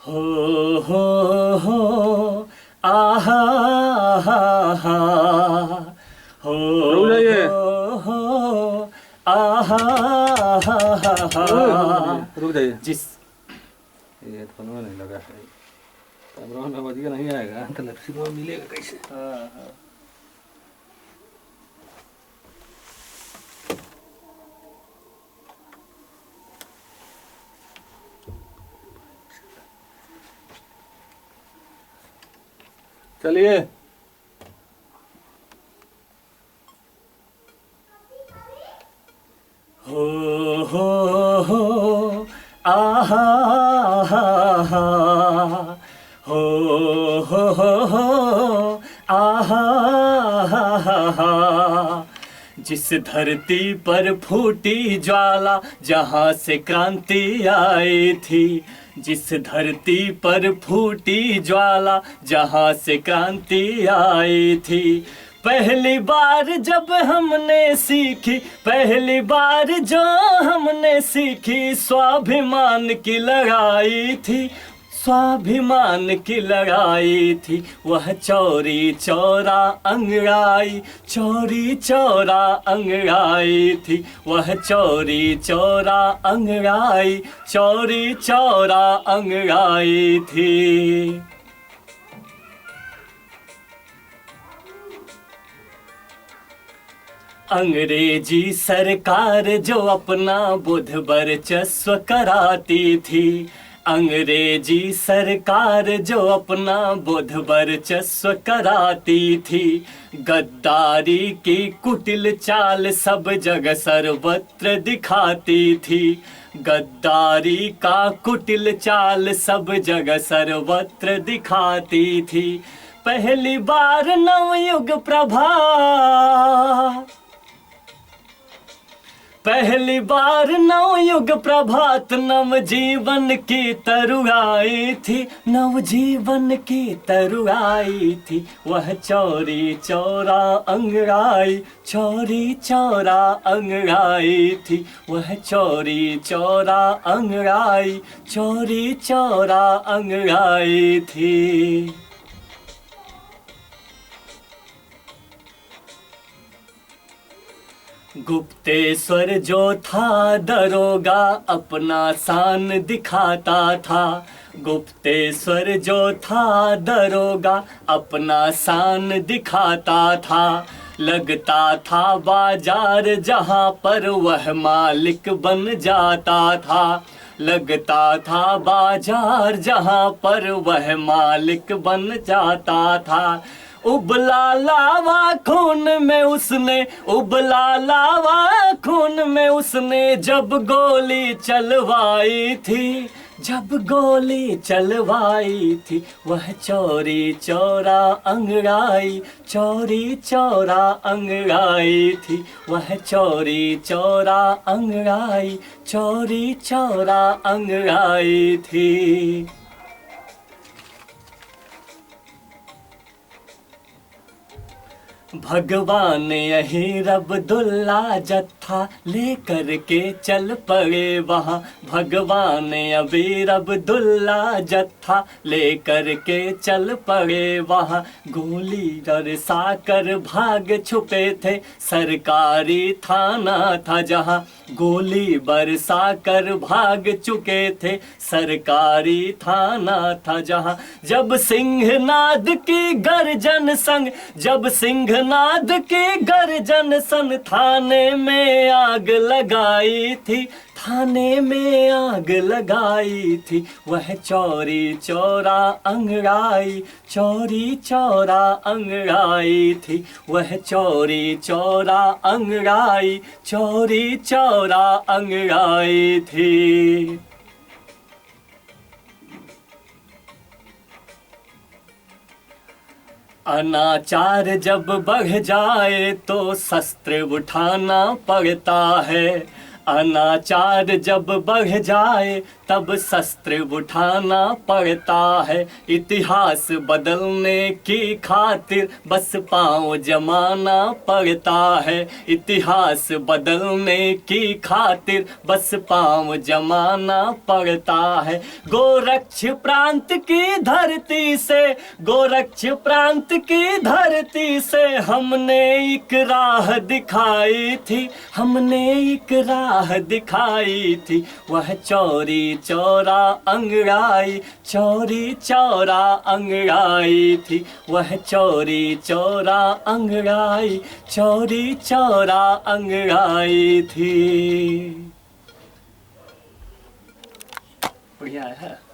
हो हो हो आहा हा हा हो रुक जाइए। हो आहा हा हा रुक जाइए। जिस ये फोन में नहीं लगा है, कैमरा में बज नहीं आएगा तो लक्ष्मी में मिलेगा कैसे? चलिए। हो हो हो आहा हा हा हो हो आहा हा हा जिस धरती पर फूटी ज्वाला जहाँ से क्रांति आई थी, जिस धरती पर फूटी ज्वाला जहाँ से क्रांति आई थी, पहली बार जब हमने सीखी, पहली बार जो हमने सीखी स्वाभिमान की लड़ाई थी, स्वाभिमान की लड़ाई थी। वह चौरी चौरा अंगड़ाई, चौरी चौरा अंगड़ाई थी, वह चौरी चौरा अंगड़ाई, चौरी चौरा अंगड़ाई थी। अंग्रेजी सरकार जो अपना बुध वर्चस्व कराती थी, अंग्रेजी सरकार जो अपना बुध वर्चस्व कराती थी, गद्दारी की कुटिल चाल सब जगह सर्वत्र दिखाती थी, गद्दारी का कुटिल चाल सब जगह सर्वत्र दिखाती थी। पहली बार नवयुग प्रभा, पहली बार नवयुग प्रभात नवजीवन की तरुआई थी, नवजीवन की तरुआई थी। वह चौरी चौरा अंगड़ाई, चौरी चौरा अंगड़ाई थी, वह चौरी चौरा अंगड़ाई, चौरी चौरा अंगड़ाई थी। गुप्तेश्वर जो था दरोगा अपना शान दिखाता था, गुप्तेश्वर जो था दरोगा अपना शान दिखाता था, लगता था बाजार जहाँ पर वह मालिक बन जाता था, लगता था बाजार जहाँ पर वह मालिक बन जाता था। उबला लावा खून में उसने, उबला लावा खून में उसने जब गोली चलवाई थी, जब गोली चलवाई थी, वह चौरी चौरा अंगड़ाई, चौरी चौरा अंगड़ाई थी, वह चौरी चौरा अंगड़ाई, चौरी चौरा अंगड़ाई थी। भगवान यही अब्दुल्ला जत्था लेकर के चल पड़े वहाँ, भगवान अबीर अब्दुल्ला जत्था लेकर के चल पड़े वहाँ, गोली बरसा कर भाग छुपे थे सरकारी थाना था जहाँ, गोली बरसा कर भाग चुके थे सरकारी थाना था जहाँ। जब सिंहनाद की गर्जन संग, जब सिंहनाद की गर्जन सन थाने में आग लगाई थी, थाने में आग लगाई थी, वह चौरी चौरा अंगड़ाई, चौरी चौरा अंगड़ाई थी, वह चौरी चौरा अंगड़ाई, चौरी चौरा अंगड़ाई थी। अनाचार जब बढ़ जाए तो शस्त्र उठाना पड़ता है, अनाचार जब बढ़ जाए तब शस्त्र उठाना पड़ता है। इतिहास बदलने की खातिर बस पांव जमाना पड़ता है। इतिहास बदलने की खातिर बस पांव जमाना पड़ता है। गोरक्ष प्रांत की धरती से, गोरक्ष प्रांत की धरती से हमने एक राह दिखाई थी, हमने एक राह दिखाई थी। वह चौरी चौरा अंगड़ाई, चौरी चौरा अंगड़ाई थी। वह चौरी चौरा अंगड़ाई, चौरी चौरा अंगड़ाई थी। बढ़िया है।